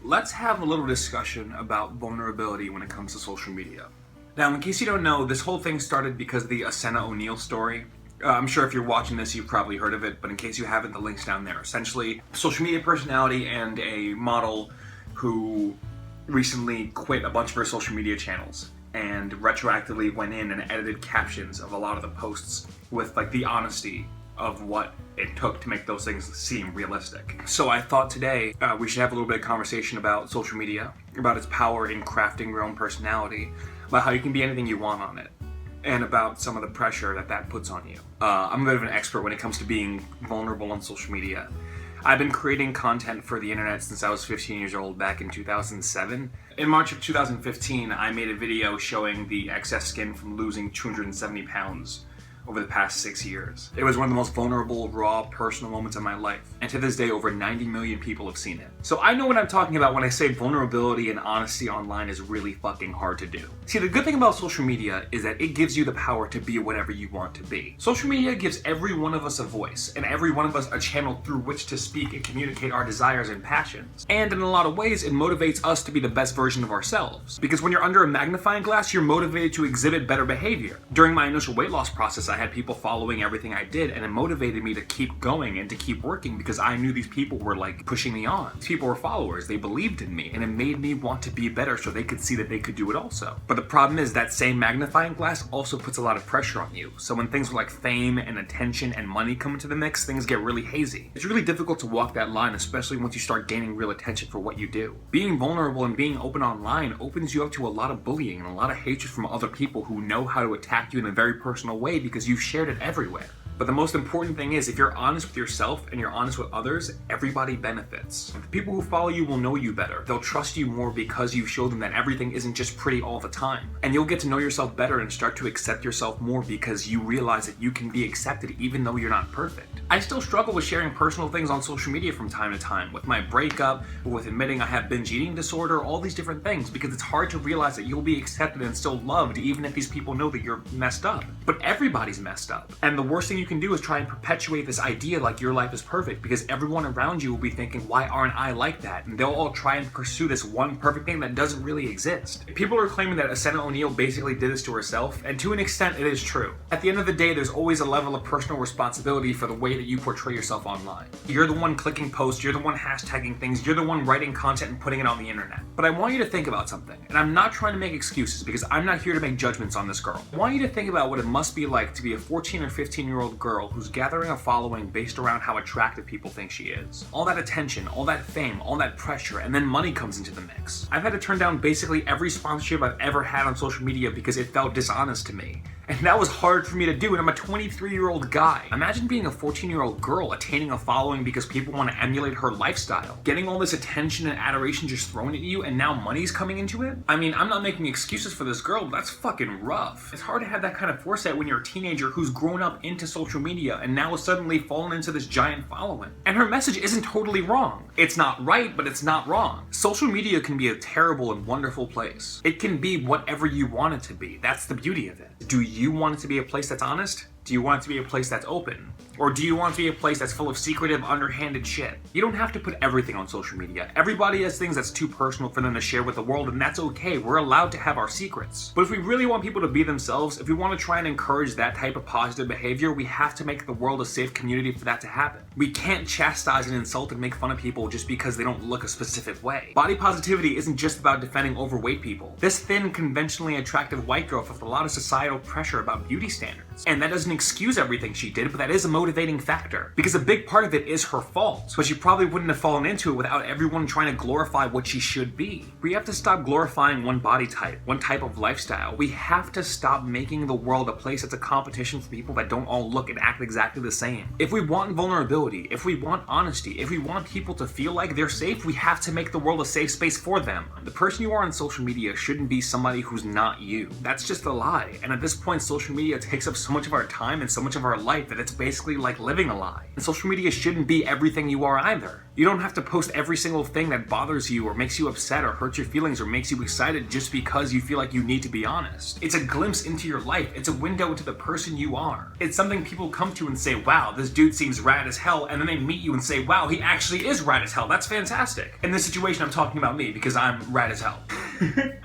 Let's have a little discussion about vulnerability when it comes to social media. Now, in case you don't know, this whole thing started because of the Esenna story. I'm sure if you're watching this, you've probably heard of it, but in case you haven't, the link's down there. Essentially, a social media personality and a model who recently quit a bunch of her social media channels and retroactively went in and edited captions of a lot of the posts with like the honesty of what it took to make those things seem realistic. So I thought today we should have a little bit of conversation about social media, about its power in crafting your own personality, about how you can be anything you want on it, and about some of the pressure that puts on you. I'm a bit of an expert when it comes to being vulnerable on social media. I've been creating content for the internet since I was 15 years old back in 2007. In March of 2015, I made a video showing the excess skin from losing 270 pounds over the past 6 years. It was one of the most vulnerable, raw, personal moments of my life. And to this day, over 90 million people have seen it. So I know what I'm talking about when I say vulnerability and honesty online is really fucking hard to do. See, the good thing about social media is that it gives you the power to be whatever you want to be. Social media gives every one of us a voice, and every one of us a channel through which to speak and communicate our desires and passions. And in a lot of ways, it motivates us to be the best version of ourselves. Because when you're under a magnifying glass, you're motivated to exhibit better behavior. During my initial weight loss process, I had people following everything I did, and it motivated me to keep going and to keep working because I knew these people were like pushing me on. These people were followers, they believed in me, and it made me want to be better so they could see that they could do it also. But the problem is that same magnifying glass also puts a lot of pressure on you. So when things like fame and attention and money come into the mix, things get really hazy. It's really difficult to walk that line, especially once you start gaining real attention for what you do. Being vulnerable and being open online opens you up to a lot of bullying and a lot of hatred from other people who know how to attack you in a very personal way because you've shared it everywhere. But the most important thing is, if you're honest with yourself and you're honest with others, everybody benefits. The people who follow you will know you better. They'll trust you more because you show them that everything isn't just pretty all the time. And you'll get to know yourself better and start to accept yourself more because you realize that you can be accepted even though you're not perfect. I still struggle with sharing personal things on social media from time to time, with my breakup, with admitting I have binge eating disorder, all these different things, because it's hard to realize that you'll be accepted and still loved even if these people know that you're messed up. But everybody's messed up. And the worst thing you can do is try and perpetuate this idea like your life is perfect, because everyone around you will be thinking, why aren't I like that? And they'll all try and pursue this one perfect thing that doesn't really exist. People are claiming that Esenna basically did this to herself, and to an extent it is true. At the end of the day, there's always a level of personal responsibility for the way that you portray yourself online. You're the one clicking posts, you're the one hashtagging things, you're the one writing content and putting it on the internet. But I want you to think about something, and I'm not trying to make excuses because I'm not here to make judgments on this girl. I want you to think about what it must be like to be a 14 or 15-year-old girl who's gathering a following based around how attractive people think she is. All that attention, all that fame, all that pressure, and then money comes into the mix. I've had to turn down basically every sponsorship I've ever had on social media because it felt dishonest to me. And that was hard for me to do, and I'm a 23-year-old guy. Imagine being a 14-year-old girl attaining a following because people want to emulate her lifestyle. Getting all this attention and adoration just thrown at you, and now money's coming into it? I mean, I'm not making excuses for this girl, but that's fucking rough. It's hard to have that kind of foresight when you're a teenager who's grown up into social media and now is suddenly fallen into this giant following. And her message isn't totally wrong. It's not right, but it's not wrong. Social media can be a terrible and wonderful place. It can be whatever you want it to be. That's the beauty of it. Do you want it to be a place that's honest? Do you want it to be a place that's open? Or do you want it to be a place that's full of secretive, underhanded shit? You don't have to put everything on social media. Everybody has things that's too personal for them to share with the world, and that's okay. We're allowed to have our secrets. But if we really want people to be themselves, if we want to try and encourage that type of positive behavior, we have to make the world a safe community for that to happen. We can't chastise and insult and make fun of people just because they don't look a specific way. Body positivity isn't just about defending overweight people. This thin, conventionally attractive white girl felt a lot of societal pressure about beauty standards. And that doesn't excuse everything she did, but that is a motivating factor. Because a big part of it is her fault. But she probably wouldn't have fallen into it without everyone trying to glorify what she should be. We have to stop glorifying one body type, one type of lifestyle. We have to stop making the world a place that's a competition for people that don't all look and act exactly the same. If we want vulnerability, if we want honesty, if we want people to feel like they're safe, we have to make the world a safe space for them. The person you are on social media shouldn't be somebody who's not you. That's just a lie. And at this point, social media takes up so much of our time and so much of our life that it's basically necessarily like living a lie. And social media shouldn't be everything you are either. You don't have to post every single thing that bothers you or makes you upset or hurts your feelings or makes you excited just because you feel like you need to be honest. It's a glimpse into your life. It's a window into the person you are. It's something people come to and say, wow, this dude seems rad as hell, and then they meet you and say, wow, he actually is rad as hell. That's fantastic. In this situation, I'm talking about me because I'm rad as hell.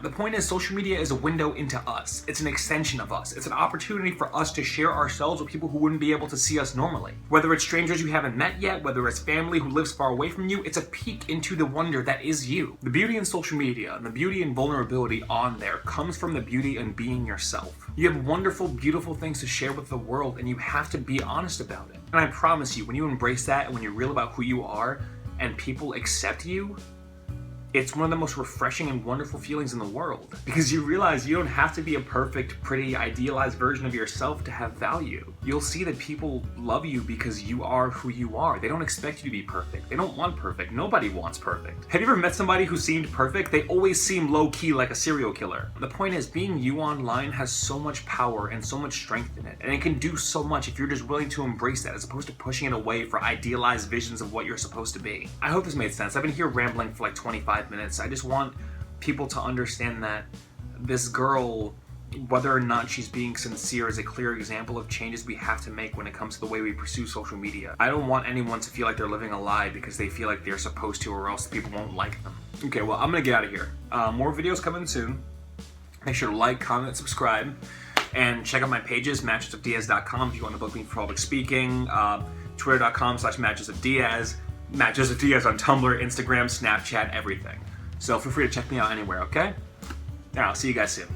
The point is, social media is a window into us. It's an extension of us. It's an opportunity for us to share ourselves with people who wouldn't be able to see us normally. Whether it's strangers you haven't met yet, whether it's family who lives far away from you, it's a peek into the wonder that is you. The beauty in social media and the beauty and vulnerability on there comes from the beauty in being yourself. You have wonderful, beautiful things to share with the world, and you have to be honest about it. And I promise you, when you embrace that and when you're real about who you are and people accept you, it's one of the most refreshing and wonderful feelings in the world, because you realize you don't have to be a perfect, pretty, idealized version of yourself to have value. You'll see that people love you because you are who you are. They don't expect you to be perfect. They don't want perfect. Nobody wants perfect. Have you ever met somebody who seemed perfect? They always seem low-key like a serial killer. The point is, being you online has so much power and so much strength in it, and it can do so much if you're just willing to embrace that as opposed to pushing it away for idealized visions of what you're supposed to be. I hope this made sense. I've been here rambling for like 25 minutes. I just want people to understand that this girl, whether or not she's being sincere, is a clear example of changes we have to make when it comes to the way we pursue social media. I don't want anyone to feel like they're living a lie because they feel like they're supposed to, or else people won't like them. Okay, well, I'm gonna get out of here. More videos coming soon. Make sure to like, comment, subscribe, and check out my pages, matchesofdiaz.com if you want to book me for public speaking, twitter.com/matchesofdiaz, Matches of Diaz on Tumblr, Instagram, Snapchat, everything. So feel free to check me out anywhere, okay? Now, I'll see you guys soon.